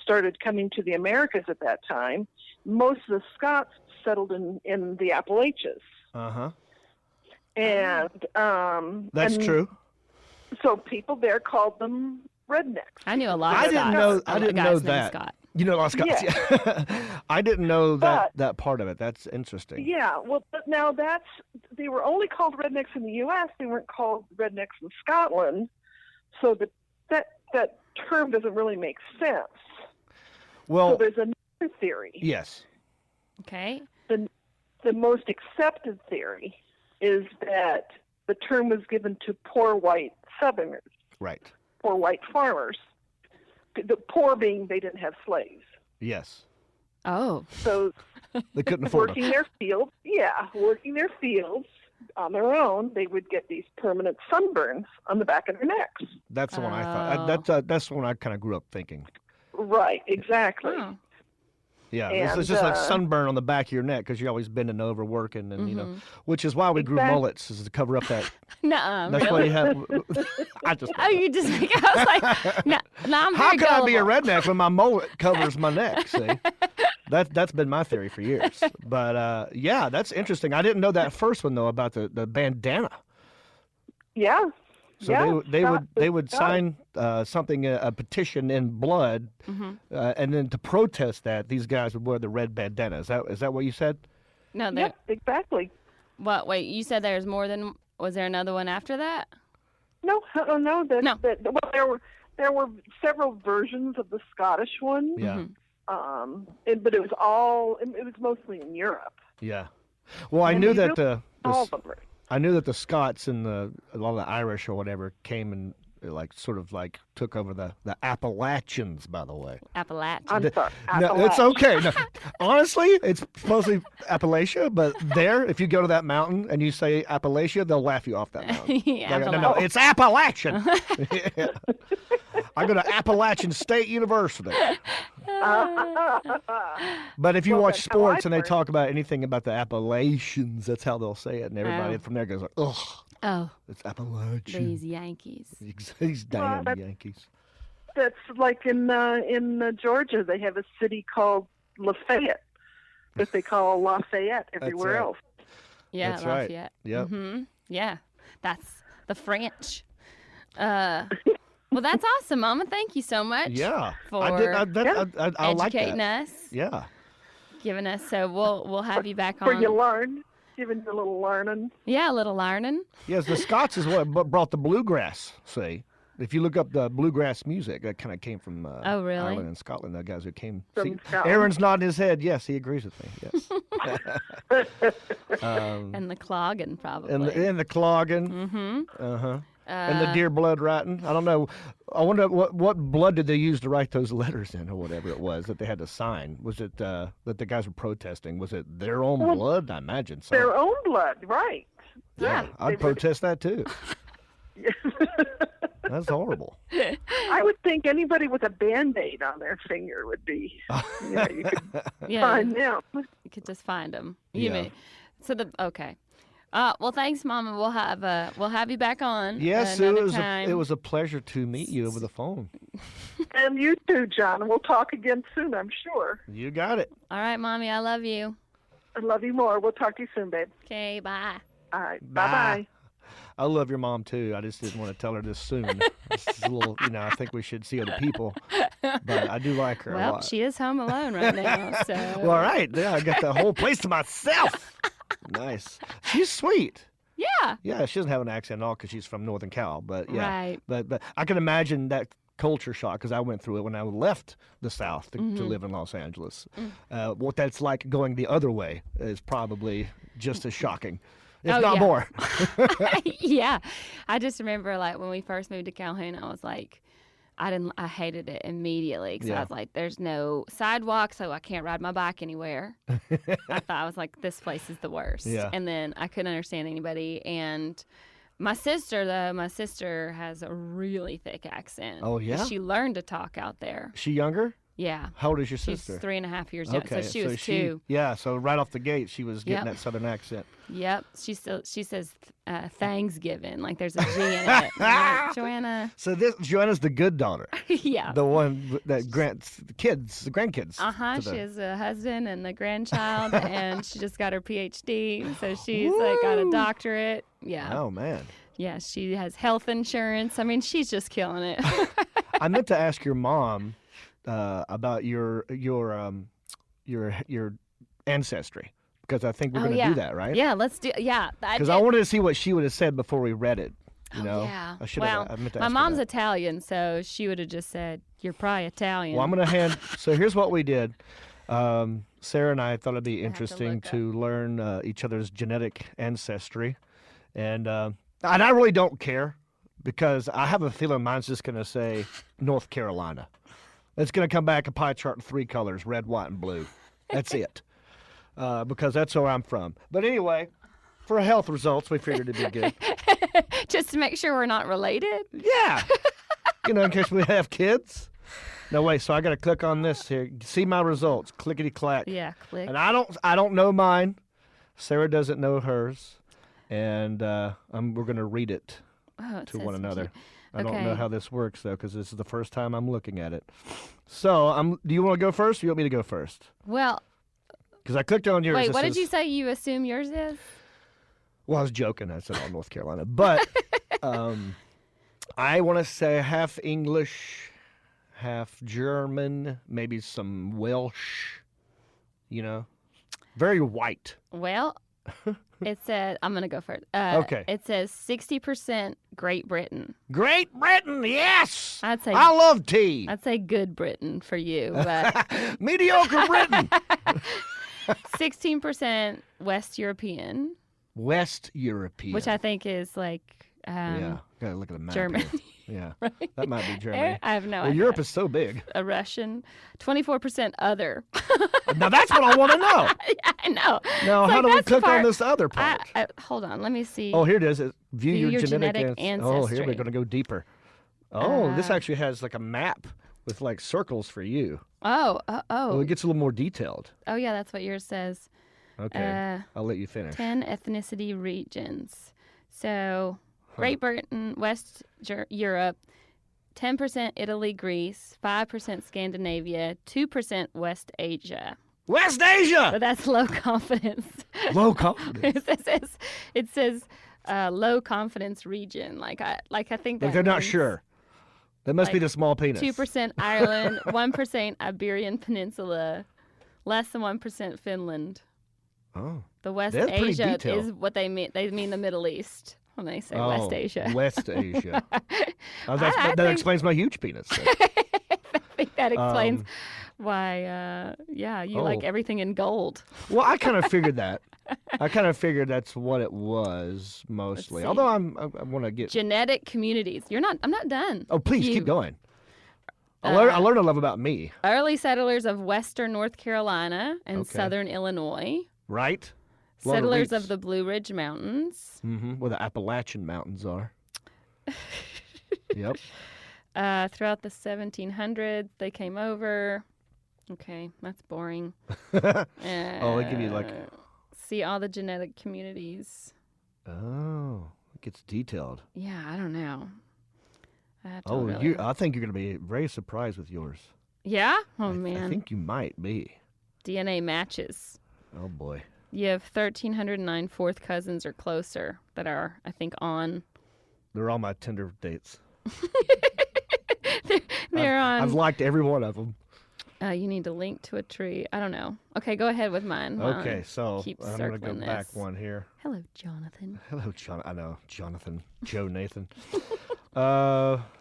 started coming to the Americas at that time. Most of the Scots settled in the Appalachians. And That's true. So people there called them rednecks. I knew a lot I of didn't Scots. know. A lot I of didn't guys know named that. Scott. You know a lot of Scots. Yeah. I didn't know that part of it. That's interesting. Yeah, well, but now they were only called rednecks in the U.S. They weren't called rednecks in Scotland. So that term doesn't really make sense. Well, so there's another theory. Yes. Okay. The most accepted theory is that the term was given to poor white Southerners. Right. Poor white farmers. The poor being they didn't have slaves. Yes. Oh. So they couldn't afford working their fields on their own, they would get these permanent sunburns on the back of their necks. That's the one I thought. That's the one I kind of grew up thinking. Right, exactly. Oh. Yeah, And, it's just like sunburn on the back of your neck because you're always bending over working, and which is why we grew mullets, is to cover up that. Nuh-uh, That's why really? you have. I just. Oh, you just I was like, no, I'm How very can I be a gullible. redneck when my mullet covers my neck? See, that's been my theory for years. But yeah, that's interesting. I didn't know that first one though about the bandana. Yeah. So yeah, they would sign something, a petition in blood, and then to protest that, these guys would wear the red bandana. Is that what you said? No, Yep, exactly. What? Wait, you said there's more than? Was there another one after that? No. No. Well, there were several versions of the Scottish one. Yeah. But it was mostly in Europe. Yeah. Well, I knew that All of them. I knew that the Scots and a lot of the Irish or whatever came and sort of took over the Appalachians, by the way. Appalachia. I'm sorry. No, it's okay. No, honestly, it's mostly Appalachia, but if you go to that mountain and you say Appalachia, they'll laugh you off that mountain. No, it's Appalachian. Yeah. I go to Appalachian State University. But if you watch sports and they talk about anything about the Appalachians, that's how they'll say it, and everybody from there goes like, "Ugh, Oh, it's Appalachian." these Yankees. These damn Yankees. That's like in Georgia, they have a city called Lafayette that they call Lafayette everywhere right. else. Yeah, That's right. Lafayette. Yep. Yeah, that's the French. Well, that's awesome, Mama. Thank you so much. Yeah, For I like educating that. us. Yeah. Giving us. So we'll have you back Where on. you learn, giving you a little learning. Yeah, a little learning. Yes, the Scots is what brought the bluegrass. See, if you look up the bluegrass music, that kind of came from Oh, really? Ireland and Scotland. The guys who came. From See, Scotland. Aaron's nodding his head. Yes, he agrees with me. Yes. And the clogging, probably. And the clogging. Mm-hmm. And the deer blood writing. I don't know. I wonder what blood did they use to write those letters in, or whatever it was that they had to sign. Was it that the guys were protesting? Was it their own blood? I imagine so. Their own blood, right. Yeah. I'd protest that too. That's horrible. I would think anybody with a Band-Aid on their finger would be, you could Yeah. find them. You could just find them. Yeah. Okay. Well, thanks, Mama. We'll have you back on. Yes, another time. it was a pleasure to meet you over the phone. And you too, John. We'll talk again soon, I'm sure. You got it. All right, Mommy. I love you. I love you more. We'll talk to you soon, babe. Okay, bye. All right. Bye. Bye-bye. I love your mom too. I just didn't want to tell her this soon. It's a little, I think we should see other people, but I do like her a Well, lot. she is home alone right now, so. Well, all right. Yeah, I got the whole place to myself. Nice. She's sweet. Yeah. Yeah, she doesn't have an accent at all because she's from Northern Cal. But yeah, Right. But I can imagine that culture shock because I went through it when I left the South to live in Los Angeles. What that's like going the other way is probably just as shocking, if Oh, not yeah. more. Yeah. I just remember like when we first moved to Calhoun, I was like, I hated it immediately because Yeah. I was like, there's no sidewalk, so I can't ride my bike anywhere. I was like, this place is the worst. Yeah. And then I couldn't understand anybody. And my sister has a really thick accent. Oh, yeah? She learned to talk out there. She younger? Yeah. How old is your She's sister? 3.5 years young. Okay, So she was 2. Yeah, so right off the gate, she was getting Yep. that Southern accent. Yep. She says Thanksgiving. Like there's a G in it. I'm like, Joanna. So Joanna's the good daughter, Yeah. the one that grants the grandkids. Uh-huh. to the- She has a husband and a grandchild, and she just got her PhD. So she's like got a doctorate. Yeah. Oh man. Yeah. She has health insurance. I mean, she's just killing it. I meant to ask your mom about your ancestry because I think we're going to yeah. do that, right? Yeah. Let's do. Yeah. Because I wanted to see what she would have said before we read it. You know? Yeah. I should Well, have. I meant to my ask her mom's that. Italian, so she would have just said, "You're probably Italian." Well, I'm going to hand. So here's what we did. Sarah and I thought it'd be to interesting look up. to learn each other's genetic ancestry, and I really don't care because I have a feeling mine's just going to say North Carolina. It's going to come back a pie chart in 3 colors: red, white, and blue. That's it, because that's where I'm from. But anyway, for health results, we figured it'd be good. Just to make sure we're not related. Yeah, in case we have kids. No, wait. So I got to click on this here. See my results. Clickety clack. Yeah. Click. And I don't know mine. Sarah doesn't know hers, and we're gonna read it Oh, it to says one another. cute. I don't know Okay. how this works though, because this is the first time I'm looking at it. So do you want to go first, or you want me to go first? Well, Because I clicked on yours. wait. It What did says- you say? You assume yours is? Well, I was joking. I said all North Carolina, but I want to say half English, half German, maybe some Welsh. Very white. Well, it said I'm gonna go first. Okay. It says 60% Great Britain. Great Britain, yes. I'd say I love tea. I'd say good Britain for you, but Mediocre Britain. 16% West European, West European. which I think is like yeah, gotta look at the map. German. here. Yeah, that might be Germany. I have no Well, idea. Europe is so big. A Russian, 24% other. Now that's what I want to know. Yeah, I know. Now, It's how like, do we that's the click on part- this other part? Hold on, let me see. Oh, here it is. View View your your genetic, genetic Oh, here we're ancestry. going to go deeper. Oh, this Uh, actually has like a map with like circles for you. Oh, Oh, it gets a little more detailed. oh yeah, that's what yours says. Okay, I'll let you finish. 10 ethnicity regions. So, Great Britain, West Europe, 10% Italy, Greece, 5% Scandinavia, 2% West Asia. West But Asia. that's low confidence. Low confidence. it says low confidence region. Like I think that Like they're not means sure. That must be like the small penis. 2% Ireland, 1% Iberian Peninsula, less than 1% Finland. Oh. The West That's pretty Asia detailed. is what they mean. They mean the Middle East when they say West Asia. West Asia. I that think- explains my huge penis. then. I think that explains why. You like oh. everything in gold. Well, I kind of figured that. I kind of figured that's what it was mostly. see. Although I want to get. Genetic communities. I'm not done. Oh, please You- keep going. I learned a lot about me, Early settlers of western North Carolina and Okay. southern Illinois. right? A lot of Settlers roots. of the Blue Ridge Mountains. Where the Appalachian Mountains are. Yep. Throughout the 1700s, they came over. Okay, that's boring. Oh, they give you like. See all the genetic communities. Oh, it gets detailed. Yeah, I don't know. I Oh, don't really... I think you're going to be very surprised with yours. Yeah? Oh, man. I think you might be. DNA matches. Oh, boy. You have 1,309 fourth cousins or closer that are, I think, on. They're all my Tinder dates. They're on. I've liked every one of them. You need to link to a tree. I don't know. Okay, go ahead with mine. Okay, so keep I'm going to go circling back this. one here. Hello, Jonathan. Hello, John. I know, Jonathan. Joe Nathan.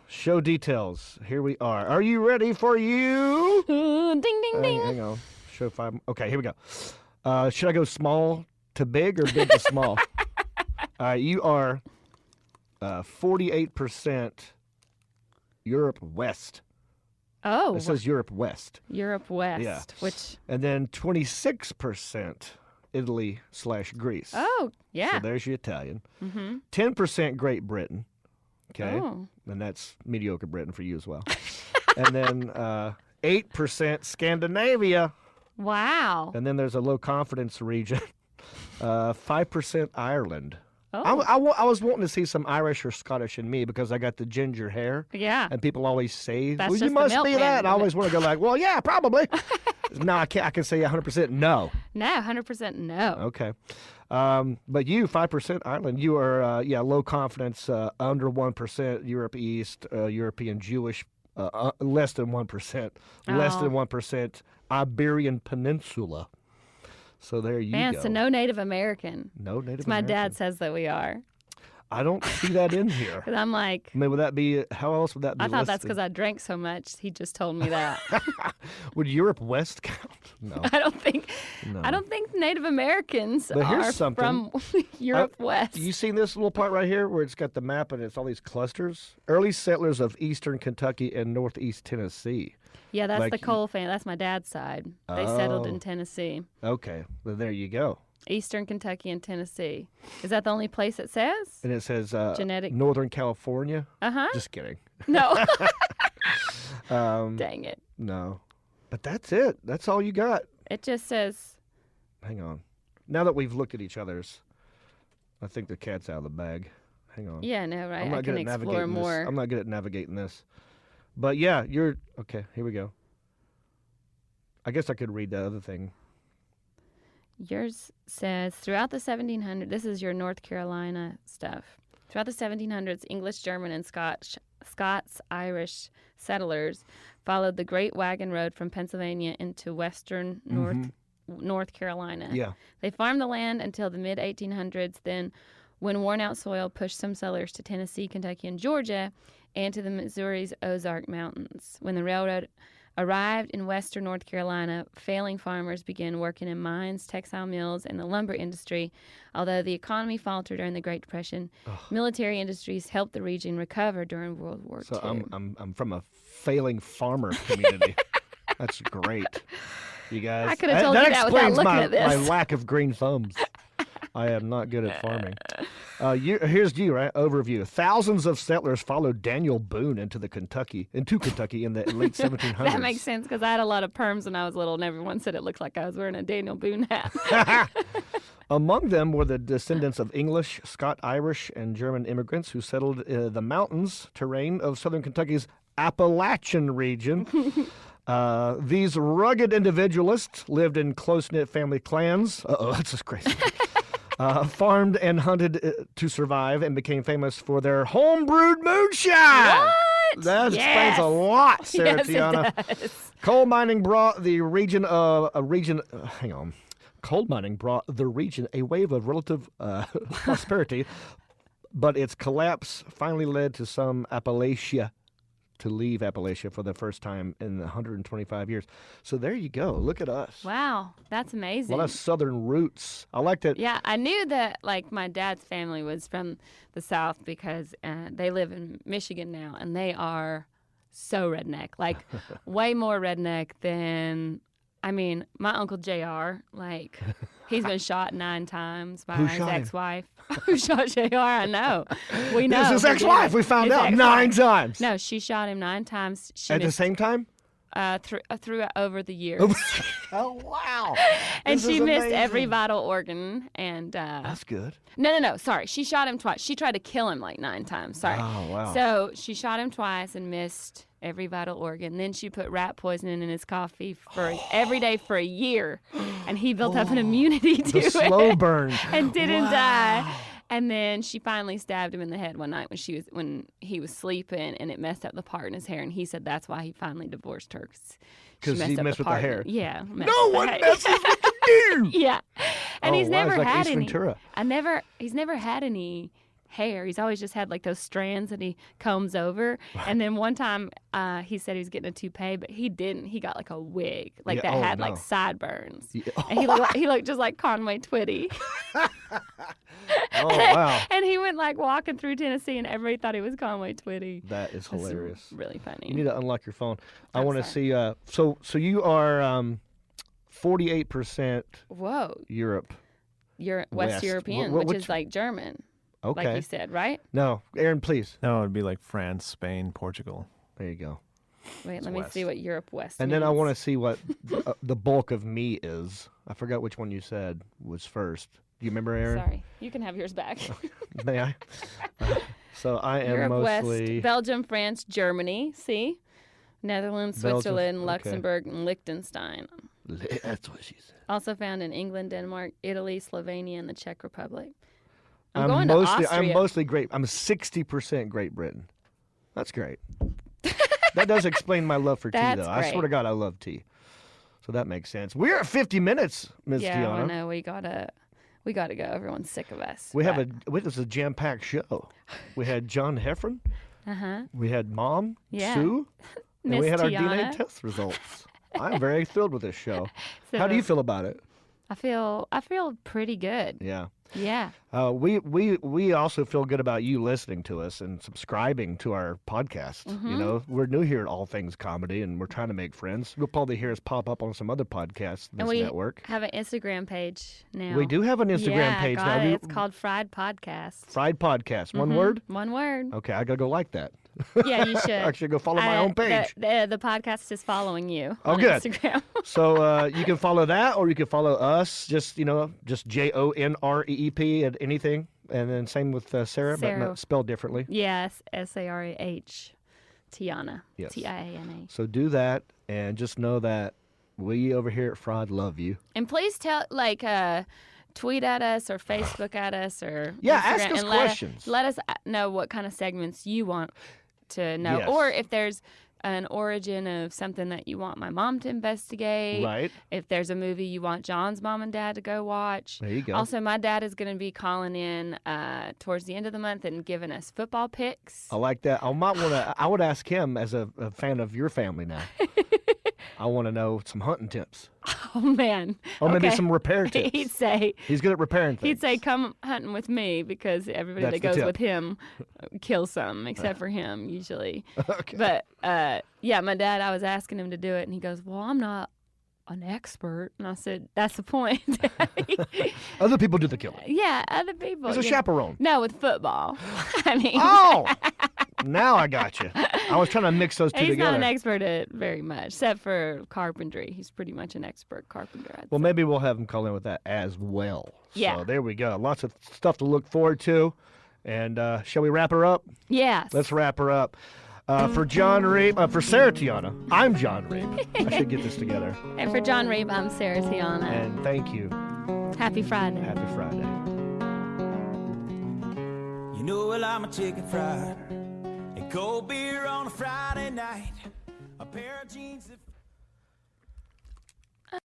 Show details. Here we are. Are you ready for you? Ding, ding, ding. Hang on. Show 5. Okay, here we go. Should I go small to big or big to small? You are 48% Europe West. Oh. It says Europe West. Europe West. Yeah. Which. And then 26% Italy/Greece. Oh, yeah. So there's your Italian. Mm-hmm. 10% Great Britain. Okay. Oh. And that's mediocre Britain for you as well. And then 8% Scandinavia. Wow. And then there's a low confidence region. 5% Ireland. Oh. I was wanting to see some Irish or Scottish in me because I got the ginger hair. Yeah. And people always say, That's well, you just the must be milkman, that. And I but- always want to go like, well, yeah, probably. No, I can't. I can say 100% no. No, 100% no. Okay. But you, 5% Ireland, you are, low confidence, under 1% Europe East, European Jewish, less than 1%, less Oh. than 1% Iberian Peninsula. So there you Man, go. so no Native American. No Native My American. dad says that we are. I don't see that in here. Because I'm like, I mean, would that be, how else would that be I thought that's listed? because I drank so much. He just told me that. Would Europe West count? No. I don't think No. Native Americans But here's are something. from Europe West. You seen this little part right here where it's got the map and it's all these clusters? Early settlers of eastern Kentucky and northeast Tennessee. Yeah, that's like the Cole family. That's my dad's side. They settled Oh. in Tennessee. Okay, well, there you go. Eastern Kentucky and Tennessee. Is that the only place it says? And it says Genetic- Northern California. Uh-huh. Just kidding. No. Dang it. No. But that's it. That's all you got. It just says, Hang on. Now that we've looked at each other's, I think the cat's out of the bag. Hang on. yeah, no, right. I'm I not can good at explore navigating more. this. I'm not good at navigating this. But yeah, you're okay. Here we go. I guess I could read the other thing. Yours says, throughout the 1700s, this is your North Carolina stuff. Throughout the 1700s, English, German, and Scots-Irish settlers followed the Great Wagon Road from Pennsylvania into western North Carolina. Yeah. They farmed the land until the mid-1800s. Then, when worn-out soil pushed some settlers to Tennessee, Kentucky, and Georgia, and to the Missouri's Ozark Mountains. When the railroad arrived in western North Carolina, failing farmers began working in mines, textile mills, and the lumber industry. Although the economy faltered during the Great Depression, military industries helped the region recover during World War So II. I'm from a failing farmer community. That's great. You guys. I could have told you that without explains looking my, at this. my lack of green thumbs. I am not good at farming. Here's you, right? Overview. Thousands of settlers followed Daniel Boone into Kentucky in the late 1700s. That makes sense because I had a lot of perms when I was little, and everyone said it looked like I was wearing a Daniel Boone hat. Among them were the descendants of English, Scot-Irish, and German immigrants who settled the mountains terrain of southern Kentucky's Appalachian region. These rugged individualists lived in close-knit family clans. Uh-oh, that's just crazy. Farmed and hunted to survive and became famous for their home-brewed moonshine. What? That Yes. explains a lot, Sarah Yes, Tiana. it does. Coal mining brought the region Coal mining brought the region a wave of relative prosperity, but its collapse finally led to some Appalachia to leave Appalachia for the first time in 125 years. So there you go. Look at us. Wow, that's A amazing. lot of southern roots. I like that. Yeah, I knew that, like, my dad's family was from the South because they live in Michigan now, and they are so redneck. Like, way more redneck than, I mean, my Uncle JR, like, he's been shot 9 times by Who his shot him? ex-wife. Who shot JR? I know. We know. This is his ex-wife. We found His out ex-wife. 9 times. No, she shot him 9 times. She At the missed, same time? throughout over the years. Oh, wow. And This she is missed every amazing. vital organ. And That's good. no. Sorry, she shot him twice. She tried to kill him like 9 times. Sorry. Oh, wow. So she shot him twice and missed every vital organ. Then she put rat poisoning in his coffee for every day for a year, and he built up an immunity to The it slow burn. and didn't die. And then she finally stabbed him in the head one night when he was sleeping, and it messed up the part in his hair. And he said that's why he finally divorced her. Because he messed with the hair. Yeah. No one messes with the hair. Yeah. And Oh, he's wow, never it's like had Ace any. Ventura. He's never had any hair. He's always just had like those strands that he combs over. And then one time he said he was getting a toupee, but he didn't. He got like a wig like Yeah, that oh, had no. like sideburns. Yeah. And he looked just like Conway Twitty. Oh, wow. And he went like walking through Tennessee, and everybody thought he was Conway Twitty. That is That's hilarious. really funny. You need to unlock your phone. I I'm want to sorry. see. So you are 48% Whoa, Europe. you're West. West European, Wh- which which- is like German, Okay. like you said, right? No, Aaron, please. No, it'd be like France, Spain, Portugal. There you go. Wait, It's let me West. see what Europe West And then I means. want to see what the bulk of me is. I forgot which one you said was first. Do you remember, Aaron? Sorry, you can have yours back. May I? So I am Europe mostly. West, Belgium, France, Germany. See, Netherlands, Belgium, Switzerland, okay. Luxembourg, and Liechtenstein. That's what she said. Also found in England, Denmark, Italy, Slovenia, and the Czech Republic. I'm I'm going mostly, to Austria. I'm mostly Great. I'm 60% Great Britain. That's great. That does explain my love for tea, That's though. I swear to great. God, I love tea. So that makes sense. We're at 50 minutes, Ms. Yeah, Tiana. I know. We gotta go. Everyone's sick of us. We have this is a jam-packed show. We had John Heffron. We had Mom, Yeah. Sue, and we Miss had our Tiana. DNA test results. I'm very thrilled with this show. How do you feel about it? I feel pretty good. Yeah. Yeah. We also feel good about you listening to us and subscribing to our podcast. Mm-hmm. You know, we're new here at All Things Comedy, and we're trying to make friends. You'll probably hear us pop up on some other podcasts in And this we network. have an Instagram page now. We do have an Instagram yeah, page got now. It. It's called Fried Podcast. Fried Podcast. One Mhm. word? One word. Okay, I gotta go like that. Yeah, you should. I should go follow my own page. The podcast is following you Oh, on good. Instagram. So you can follow that, or you can follow us. Just JONREEP at anything, and then same with Sarah, but Sarah. not spelled differently. Yes, Sarah Tiana. Yes. Tiana. So do that, and just know that we over here at Fraud love you. And please tweet at us or Facebook at us or Yeah, Instagram, ask us and questions. Let us know what kind of segments you want to know, Yes. or if there's an origin of something that you want my mom to investigate. Right. If there's a movie you want John's mom and dad to go watch. There you go. Also, my dad is going to be calling in towards the end of the month and giving us football picks. I like that. I would ask him as a fan of your family now. I want to know some hunting tips, Oh man. or maybe Okay. some repair tips. He'd say. He's good at repairing things. He'd say, "Come hunting with me," because everybody That's that the goes tip. with him kills some, except for him usually. Okay. But yeah, my dad, I was asking him to do it, and he goes, "Well, I'm not an expert," and I said, "That's the point." Other people do the killing. Yeah, other people. He's a you know. chaperone. No, with football. I mean, Oh, now I got you. I was trying to mix those two he's together. not an expert at very much, except for carpentry. He's pretty much an expert carpenter. I'd Well, say. maybe we'll have him call in with that as well. Yeah. So there we go. Lots of stuff to look forward to. And shall we wrap her up? Yes. Let's wrap her up. For John Reap, for Sarah Tiana, I'm John Reap. I should get this together. And for John Reeb, I'm Sarah Tiana. And thank you. Happy Friday. Happy Friday. You know, well, I'm a chicken fried and cold beer on a Friday night. A pair of jeans that